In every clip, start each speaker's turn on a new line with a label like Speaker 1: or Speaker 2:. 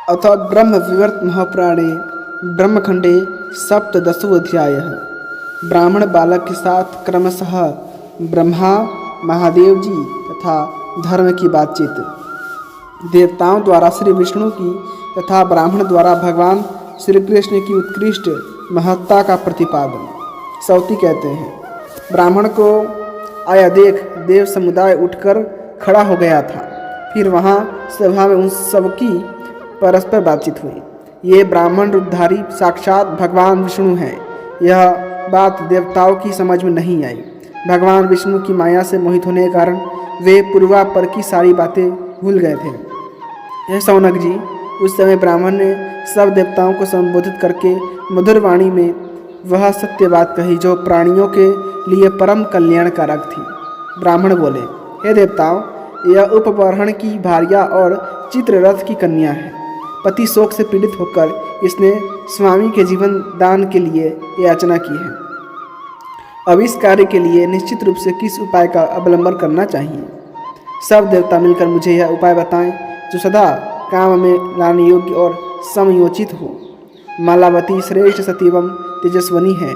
Speaker 1: अथ ब्रह्म विवर्त महापुराणे ब्रह्मखंडे सप्तदशोऽध्यायः। ब्राह्मण बालक के साथ क्रमशः ब्रह्मा, महादेव जी तथा धर्म की बातचीत। देवताओं द्वारा श्री विष्णु की तथा ब्राह्मण द्वारा भगवान श्री कृष्ण की उत्कृष्ट महत्ता का प्रतिपादन। सौती कहते हैं, ब्राह्मण को आया देख देव समुदाय उठकर खड़ा हो गया था। फिर वहाँ सभा में उन सबकी परस्पर बातचीत हुई। ये ब्राह्मण रूपधारी साक्षात भगवान विष्णु हैं। यह बात देवताओं की समझ में नहीं आई। भगवान विष्णु की माया से मोहित होने के कारण वे पूर्वापर की सारी बातें भूल गए थे। यह सौनक जी, उस समय ब्राह्मण ने सब देवताओं को संबोधित करके मधुर वाणी में वह सत्य बात कही जो प्राणियों के लिए परम कल्याणकारक थी। ब्राह्मण बोले, हे देवताओं, यह उपबर्हण की भार्या और चित्ररथ की कन्या है। पति शोक से पीड़ित होकर इसने स्वामी के जीवन दान के लिए याचना की है। अब इस कार्य के लिए निश्चित रूप से किस उपाय का अवलंबन करना चाहिए? सब देवता मिलकर मुझे यह उपाय बताएं जो सदा काम में लाने योग्य और समयोचित हो। मालावती श्रेष्ठ सतीवम तेजस्वनी है।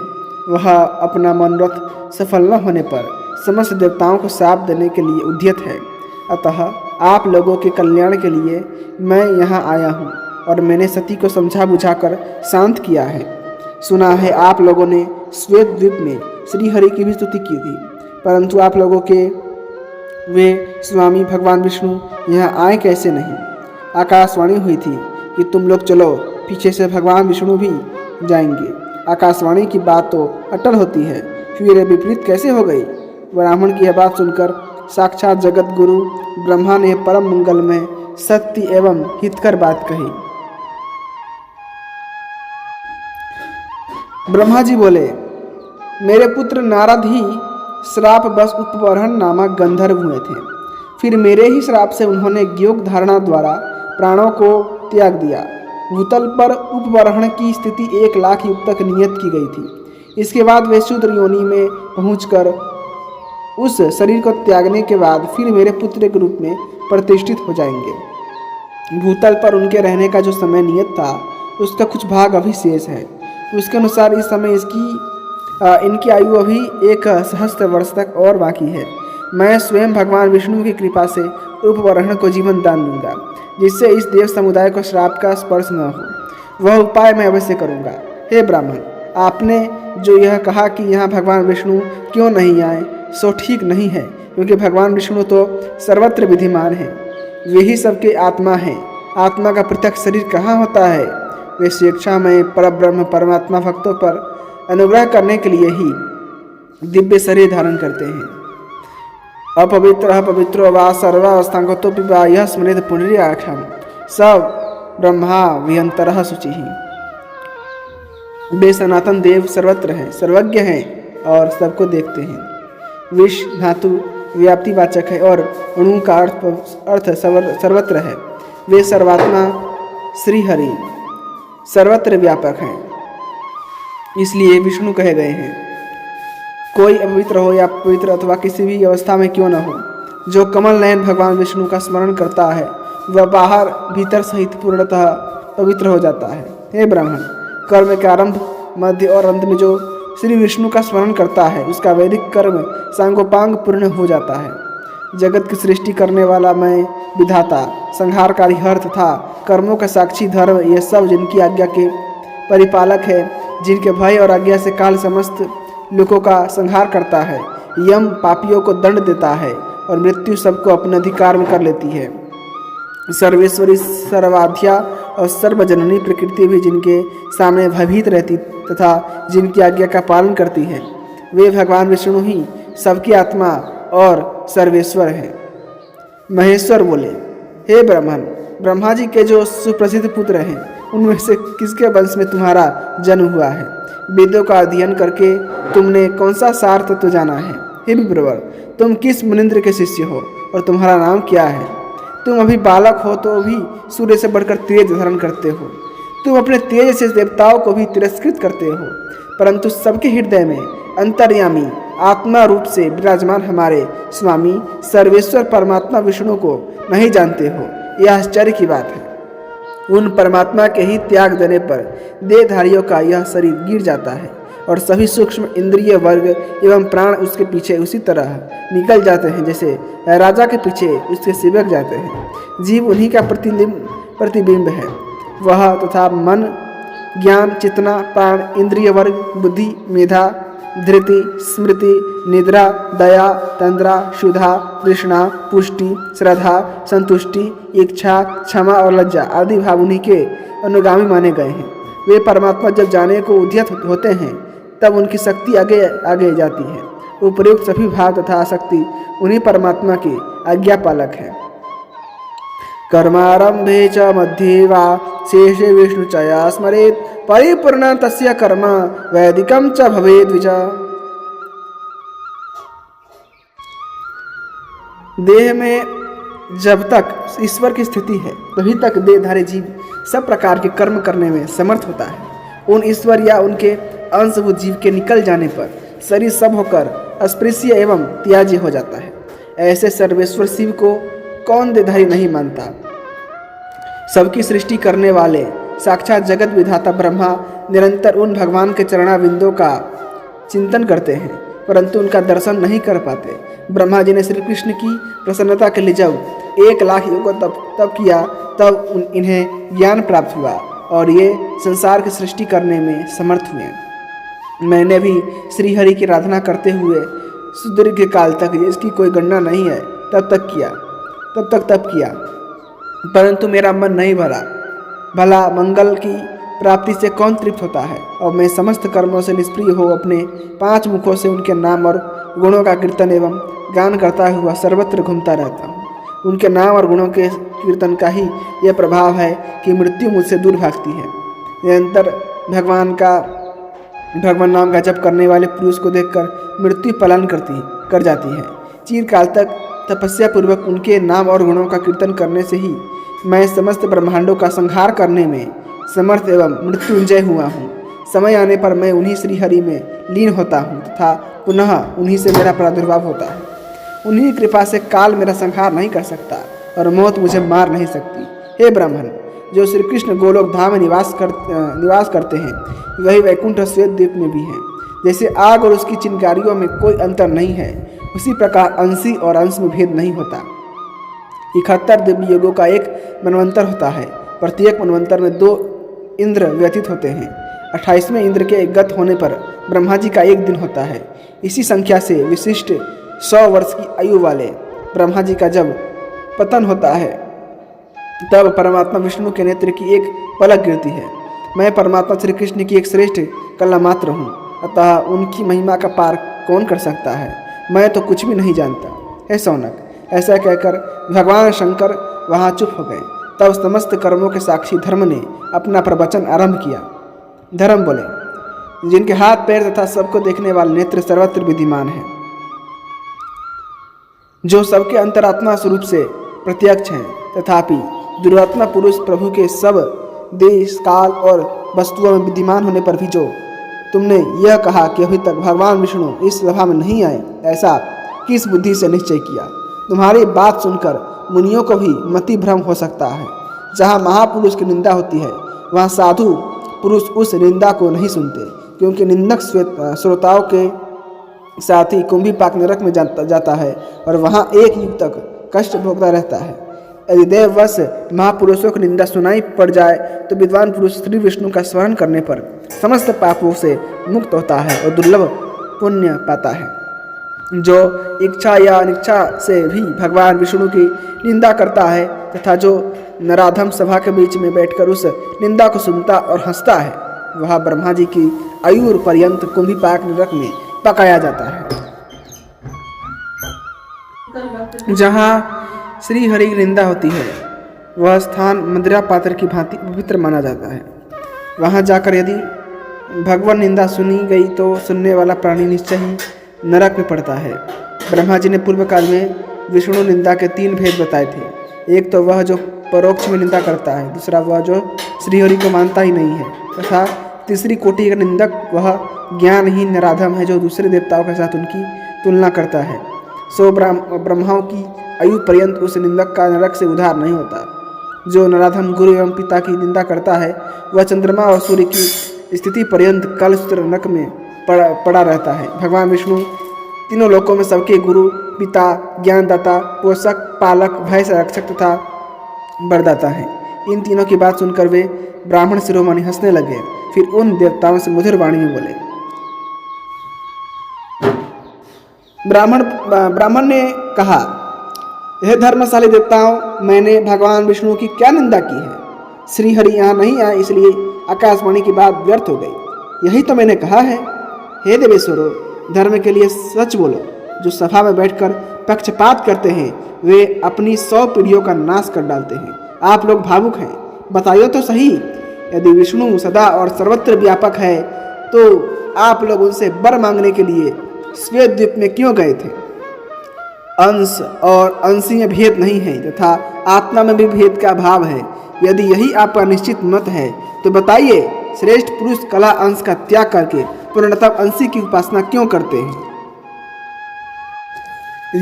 Speaker 1: वह अपना मनोरथ सफल न होने पर समस्त देवताओं को शाप देने के लिए उद्यत है। अतः आप लोगों के कल्याण के लिए मैं यहाँ आया हूँ और मैंने सती को समझा बुझाकर शांत किया है। सुना है आप लोगों ने श्वेत द्वीप में श्री हरि की भी स्तुति की थी, परंतु आप लोगों के वे स्वामी भगवान विष्णु यहाँ आए कैसे नहीं? आकाशवाणी हुई थी कि तुम लोग चलो, पीछे से भगवान विष्णु भी जाएंगे। आकाशवाणी की बात तो अटल होती है, फिर विपरीत कैसे हो गई? ब्राह्मण की यह बात सुनकर साक्षात जगत गुरु ब्रह्मा ने परम मंगल में सत्य एवं हितकर बात कही। ब्रह्मा जी बोले, मेरे पुत्र नारद ही श्राप बस उपबर्हण नामक गंधर्व हुए थे। फिर मेरे ही श्राप से उन्होंने योग धारणा द्वारा प्राणों को त्याग दिया। भूतल पर उपबर्हण की स्थिति 1 लाख युग तक नियत की गई थी। इसके बाद वे शूद्र योनि में पहुंचकर उस शरीर को त्यागने के बाद फिर मेरे पुत्र के रूप में प्रतिष्ठित हो जाएंगे। भूतल पर उनके रहने का जो समय नियत था उसका कुछ भाग अभी शेष है। उसके अनुसार इस समय इनकी आयु अभी 1 सहस्त्र वर्ष तक और बाकी है। मैं स्वयं भगवान विष्णु की कृपा से उपबर्हण को जीवन दान दूंगा, जिससे इस देव समुदाय को श्राप का स्पर्श न हो। वह उपाय मैं अवश्य करूंगा। हे ब्राह्मण, आपने जो यह कहा कि यहाँ भगवान विष्णु क्यों नहीं आए, सो ठीक नहीं है, क्योंकि भगवान विष्णु तो सर्वत्र विद्यमान है। वे ही सबके आत्मा हैं। आत्मा का पृथक शरीर कहाँ होता है? वे स्वेच्छा में परब्रह्म परमात्मा भक्तों पर अनुग्रह करने के लिए ही दिव्य शरीर धारण करते हैं। अपवित्र पवित्रो वा सर्वावस्थांगतो पिबा यह स्मृत पुनरियाख्याम सब ब्रह्मा विहंतरः शुचि। वे सनातन देव सर्वत्र हैं, सर्वज्ञ हैं और सबको देखते हैं। विष धातु व्याप्तिवाचक है और अणु का अर्थ सर्वत्र है। वे सर्वात्मा श्री हरि सर्वत्र व्यापक हैं, इसलिए विष्णु कहे गए हैं। कोई अपवित्र हो या पवित्र अथवा किसी भी अवस्था में क्यों न हो, जो कमल नयन भगवान विष्णु का स्मरण करता है वह बाहर भीतर सहित पूर्णतः पवित्र हो जाता है। हे ब्राह्मण, कर्म के आरंभ मध्य और अंत में जो श्री विष्णु का स्मरण करता है उसका वैदिक कर्म सांगोपांग पूर्ण हो जाता है। जगत की सृष्टि करने वाला मैं विधाता, संहारकारी हर तथा कर्मों का साक्षी धर्म, ये सब जिनकी आज्ञा के परिपालक है, जिनके भय और आज्ञा से काल समस्त लोगों का संहार करता है। यम पापियों को दंड देता है और मृत्यु सबको अपने अधिकार में कर लेती है। सर्वेश्वरी सर्वाध्या और सर्वजननी प्रकृति भी जिनके सामने भयभीत रहती तथा जिनकी आज्ञा का पालन करती है, वे भगवान विष्णु ही सबकी आत्मा और सर्वेश्वर है। महेश्वर बोले, हे ब्राह्मण, ब्रह्मा जी के जो सुप्रसिद्ध पुत्र हैं उनमें से किसके वंश में तुम्हारा जन्म हुआ है? वेदों का अध्ययन करके तुमने कौन सा सार तत्व जाना है? हे विप्रवर, तुम किस मुनिंद्र के शिष्य हो और तुम्हारा नाम क्या है? तुम अभी बालक हो तो भी सूर्य से बढ़कर तेज धारण करते हो। तुम अपने तेज से देवताओं को भी तिरस्कृत करते हो, परंतु सबके हृदय में अंतर्यामी आत्मा रूप से विराजमान हमारे स्वामी सर्वेश्वर परमात्मा विष्णु को नहीं जानते हो। यह आश्चर्य की बात है। उन परमात्मा के ही त्याग देने पर देहधारियों का यह शरीर गिर जाता है और सभी सूक्ष्म इंद्रिय वर्ग एवं प्राण उसके पीछे उसी तरह निकल जाते हैं जैसे राजा के पीछे उसके सेवक जाते हैं। जीव उन्हीं का प्रतिबिंब है। वह तथा मन, ज्ञान, चेतना, प्राण, इंद्रिय वर्ग, बुद्धि, मेधा, धृति, स्मृति, निद्रा, दया, तंद्रा, शुद्धा, तृष्णा, पुष्टि, श्रद्धा, संतुष्टि, इच्छा, क्षमा और लज्जा आदि भाव उन्हीं के अनुगामी माने गए हैं। वे परमात्मा जब जाने को उद्यत होते हैं तब उनकी शक्ति आगे आगे जाती है। उपयुक्त सभी भाव तथा आसक्ति उन्हीं परमात्मा के आज्ञा पालक है। कर्मारंभे च मध्ये वा शेषे विष्णु चया स्मरेत परिपूर्ण तस्य कर्म वैदिकम च भवेद द्विज। देह में जब तक ईश्वर की स्थिति है तभी तक देहधारी जीव सब प्रकार के कर्म करने में समर्थ होता है। उन ईश्वर या उनके अंशभूत जीव के निकल जाने पर शरीर सब होकर अस्पृश्य एवं त्याज्य हो जाता है। ऐसे सर्वेश्वर शिव को कौन देहधारी नहीं मानता। सबकी सृष्टि करने वाले साक्षात जगत विधाता ब्रह्मा निरंतर उन भगवान के चरणाविंदों का चिंतन करते हैं परंतु उनका दर्शन नहीं कर पाते। ब्रह्मा जी ने श्री कृष्ण की प्रसन्नता के लिए जब 1,00,000 युगों तब किया तब इन्हें ज्ञान प्राप्त हुआ और ये संसार की सृष्टि करने में समर्थ हुए। मैंने भी श्रीहरि की आराधना करते हुए सुदीर्घ काल तक इसकी कोई गणना नहीं है तब तक किया परंतु मेरा मन नहीं भला मंगल की प्राप्ति से कौन तृप्त होता है। और मैं समस्त कर्मों से निष्प्रिय हो अपने 5 मुखों से उनके नाम और गुणों का कीर्तन एवं गान करता हुआ सर्वत्र घूमता रहता हूँ। उनके नाम और गुणों के कीर्तन का ही यह प्रभाव है कि मृत्यु मुझसे दूर भागती है। निरंतर भगवान नाम का जप करने वाले पुरुष को देखकर मृत्यु पलायन कर जाती है। चिरकाल तक तपस्या पूर्वक उनके नाम और गुणों का कीर्तन करने से ही मैं समस्त ब्रह्मांडों का संहार करने में समर्थ एवं मृत्युंजय हुआ हूँ। समय आने पर मैं उन्हीं श्रीहरि में लीन होता हूँ तथा पुनः उन्हीं से मेरा प्रादुर्भाव होता है। उन्हीं की कृपा से काल मेरा संहार नहीं कर सकता और मौत मुझे मार नहीं सकती। हे ब्राह्मण, जो श्री कृष्ण गोलोक धाम में निवास करते हैं वही वैकुंठ श्वेत द्वीप में भी हैं। जैसे आग और उसकी चिंगारियों में कोई अंतर नहीं है उसी प्रकार अंशी और अंश में भेद नहीं होता। 71 दिव्य युगों का एक मनवंतर होता है। प्रत्येक मनवंतर में 2 इंद्र व्यतीत होते हैं। 28वें इंद्र के गत होने पर ब्रह्मा जी का एक दिन होता है। इसी संख्या से विशिष्ट 100 वर्ष की आयु वाले ब्रह्मा जी का जब पतन होता है तब परमात्मा विष्णु के नेत्र की एक पलक गिरती है। मैं परमात्मा श्री कृष्ण की एक श्रेष्ठ कला मात्र हूँ, अतः उनकी महिमा का पार कौन कर सकता है। मैं तो कुछ भी नहीं जानता। हे सौनक, ऐसा कहकर भगवान शंकर वहाँ चुप हो गए। तब समस्त कर्मों के साक्षी धर्म ने अपना प्रवचन आरंभ किया। धर्म बोले, जिनके हाथ पैर तथा सबको देखने वाले नेत्र सर्वत्र विद्यमान है, जो सबके अंतरात्मा स्वरूप से प्रत्यक्ष हैं, तथापि दुरात्मा पुरुष प्रभु के सब देश काल और वस्तुओं में विद्यमान होने पर भी जो तुमने यह कहा कि अभी तक भगवान विष्णु इस सभा में नहीं आए, ऐसा किस बुद्धि से निश्चय किया। तुम्हारी बात सुनकर मुनियों को भी मति भ्रम हो सकता है। जहाँ महापुरुष की निंदा होती है वहाँ साधु पुरुष उस निंदा को नहीं सुनते, क्योंकि निंदक श्रोताओं के साथ ही कुंभीपाक नरक में जाता है और वहाँ एक युग तक कष्ट भोगता रहता है। यदि देववश महापुरुषों की निंदा सुनाई पड़ जाए तो विद्वान पुरुष श्री विष्णु का स्मरण करने पर समस्त पापों से मुक्त होता है और दुर्लभ पुण्य पाता है। जो इच्छा या अनिच्छा से भी भगवान विष्णु की निंदा करता है तथा जो नराधम सभा के बीच में बैठकर उस निंदा को सुनता और हंसता है, वह ब्रह्मा जी की आयु पर्यंत कुंभीपाक नरक में पकाया जाता है। जहाँ श्री हरि की निंदा होती है वह स्थान मदिरा पात्र की भांति पवित्र माना जाता है। वहाँ जाकर यदि भगवान निंदा सुनी गई तो सुनने वाला प्राणी निश्चय ही नरक में पड़ता है। ब्रह्मा जी ने पूर्व काल में विष्णु निंदा के 3 भेद बताए थे। एक तो वह जो परोक्ष में निंदा करता है, दूसरा वह जो श्रीहरि को मानता ही नहीं है, तथा तीसरी कोटि का निंदक वह ज्ञानहीन नराधम है जो दूसरे देवताओं के साथ उनकी तुलना करता है। सो ब्रह्माओं की आयु पर्यंत उस निंदक का नरक से उद्धार नहीं होता। जो नराधम गुरु एवं पिता की निंदा करता है वह चंद्रमा और सूर्य की स्थिति पर्यंत कलसूत्र नरक में पड़ा रहता है। भगवान विष्णु तीनों लोकों में सबके गुरु, पिता, ज्ञानदाता, पोषक, पालक, भय से रक्षक तथा वरदाता है। इन तीनों की बात सुनकर वे ब्राह्मण शिरोमणि हंसने लगे। फिर उन देवताओं से मधुर वाणी में बोले। ब्राह्मण ने कहा, हे धर्मशाली देवताओं, मैंने भगवान विष्णु की क्या निंदा की है? श्री हरि यहाँ नहीं आए, इसलिए आकाशवाणी की बात व्यर्थ हो गई। यही तो मैंने कहा है। हे देवेश्वरों, धर्म के लिए सच बोलो। जो सभा में बैठकर पक्षपात करते हैं वे अपनी 100 पीढ़ियों का नाश कर डालते हैं। आप लोग भावुक हैं, बताइए तो सही। यदि विष्णु सदा और सर्वत्र व्यापक है तो आप लोग उनसे वर मांगने के लिए श्वेत द्वीप में क्यों गए थे? अंश और अंशी में भेद नहीं है तथा आत्मा में भी भेद का भाव है। यदि यही आपका निश्चित मत है तो बताइए, श्रेष्ठ पुरुष कला अंश का त्याग करके पूर्णतम अंशी की उपासना क्यों करते हैं?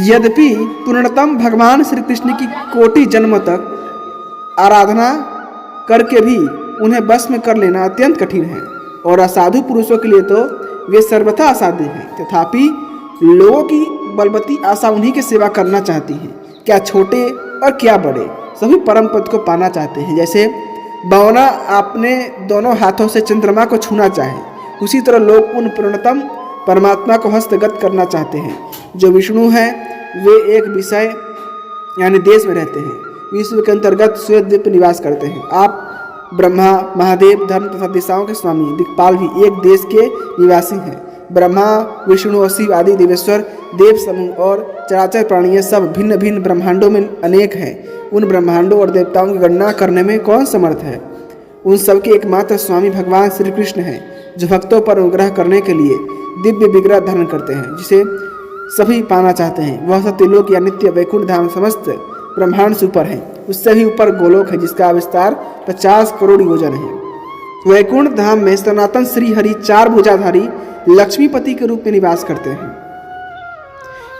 Speaker 1: यद्यपि पूर्णतम भगवान श्री कृष्ण की कोटि जन्म तक आराधना करके भी उन्हें वश में कर लेना अत्यंत कठिन है और असाधु पुरुषों के लिए तो वे सर्वथा असाध्य हैं। तथापि लोगों की बलवती आशा उन्हीं की सेवा करना चाहती है। क्या छोटे और क्या बड़े, सभी परम पद को पाना चाहते हैं। जैसे बौना अपने दोनों हाथों से चंद्रमा को छूना चाहे, उसी तरह लोग उन पूर्णतम परमात्मा को हस्तगत करना चाहते हैं। जो विष्णु हैं वे एक विषय यानी देश में रहते हैं, विश्व के अंतर्गत श्वेत द्वीप निवास करते हैं। आप ब्रह्मा, महादेव, धर्म तथा दिशाओं के स्वामी दिक्पाल भी एक देश के निवासी हैं। ब्रह्मा, विष्णु और शिव आदि देवेश्वर, देव समूह और चराचर प्राणी सब भिन्न भिन्न ब्रह्मांडों में अनेक हैं। उन ब्रह्मांडों और देवताओं की गणना करने में कौन समर्थ है? उन सबके एकमात्र स्वामी भगवान श्री कृष्ण हैं, जो भक्तों पर अनुग्रह करने के लिए दिव्य विग्रह धारण करते हैं, जिसे सभी पाना चाहते हैं। वह सत्यलोक या नित्य वैकुंठ धाम समस्त ब्रह्मांड से ऊपर है। उससे भी ऊपर गोलोक है, जिसका विस्तार 50 करोड़ योजन है। वैकुंठ धाम में सनातन श्री हरि 4 भुजाधारी लक्ष्मीपति के रूप में निवास करते हैं।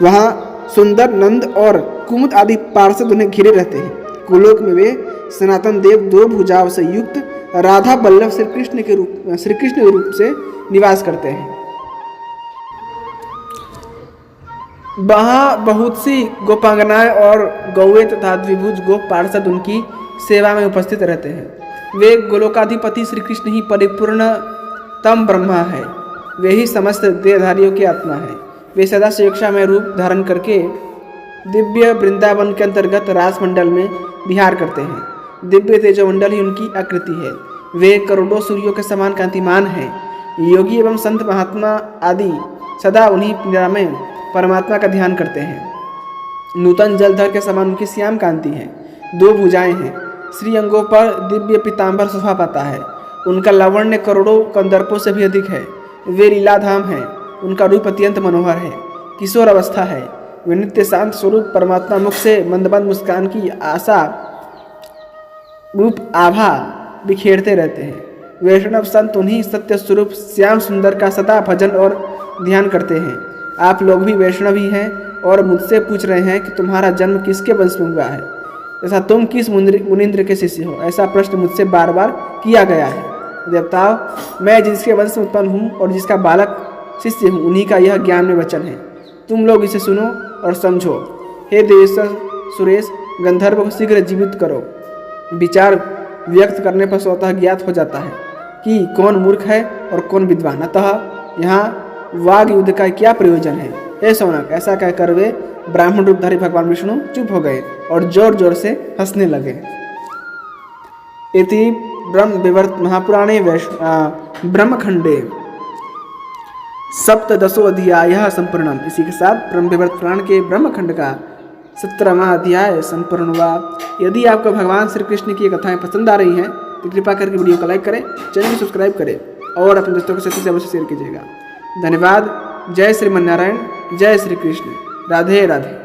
Speaker 1: वहाँ सुंदर, नंद और कुमुद आदि पार्षद उन्हें घिरे रहते हैं। गोलोक में वे सनातन देव 2 भुजाओं से युक्त राधा बल्लभ श्री कृष्ण के रूप से निवास करते हैं। वहाँ बहुत सी गोपांगनाएं और गौवे तथा द्विभुज गोप पार्षद उनकी सेवा में उपस्थित रहते हैं। वे गोलोकाधिपति श्री कृष्ण ही परिपूर्णतम ब्रह्मा है। वे ही समस्त देहधारियों की आत्मा है। वे सदा शिक्षा में रूप धारण करके दिव्य वृंदावन के अंतर्गत रासमंडल में विहार करते हैं। दिव्य तेजोमंडल ही उनकी आकृति है। वे करोड़ों सूर्यों के समान कांतिमान हैं। योगी एवं संत महात्मा आदि सदा उन्हीं निरामय परमात्मा का ध्यान करते हैं। नूतन जलधर के समान उनकी श्याम कांति है। 2 भुजाएं हैं। श्री अंगों पर दिव्य पीतांबर शोभा पाता है। उनका लावण्य करोड़ों कंदर्पों से भी अधिक है। वे लीलाधाम हैं। उनका रूप अत्यंत मनोहर है। किशोर अवस्था है। वे नित्य शांत स्वरूप परमात्मा मुख से मंदमंद मुस्कान की आशा रूप आभा बिखेरते रहते हैं। वैष्णव संत उन्हीं सत्य स्वरूप श्याम सुंदर का सदा भजन और ध्यान करते हैं। आप लोग भी वैष्णव ही हैं और मुझसे पूछ रहे हैं कि तुम्हारा जन्म किसके वंश में हुआ है, ऐसा तुम किस मुनींद्र के शिष्य हो? ऐसा प्रश्न मुझसे बार बार किया गया है। देवताओं, मैं जिसके वंश में उत्पन्न हूँ और जिसका बालक शिष्य हूँ, उन्हीं का यह ज्ञान में वचन है। तुम लोग इसे सुनो और समझो। हे देवेश्वर सुरेश, गंधर्व को शीघ्र जीवित करो। विचार व्यक्त करने पर स्वतः ज्ञात हो जाता है कि कौन मूर्ख है और कौन विद्वान। अतः यहाँ वाग युद्ध का क्या प्रयोजन है? हे शौनक, ऐसा कहकर वे ब्राह्मण रूपधारी भगवान विष्णु चुप हो गए और जोर जोर से हंसने लगे। इति ब्रह्म विवर्त महापुराणे ब्रह्मखंडे सप्तदशोऽध्यायः संपूर्णम। इसी के साथ ब्रह्म विवर्त पुराण के ब्रह्मखंड का 17वां अध्याय संपूर्ण हुआ। यदि आपको भगवान श्री कृष्ण की कथाएं पसंद आ रही हैं तो कृपा करके वीडियो को लाइक करें, चैनल को सब्सक्राइब करें और अपने दोस्तों के साथ अवश्य शेयर कीजिएगा। धन्यवाद। जय श्रीमन्नारायण, जय श्री कृष्ण, राधे राधे।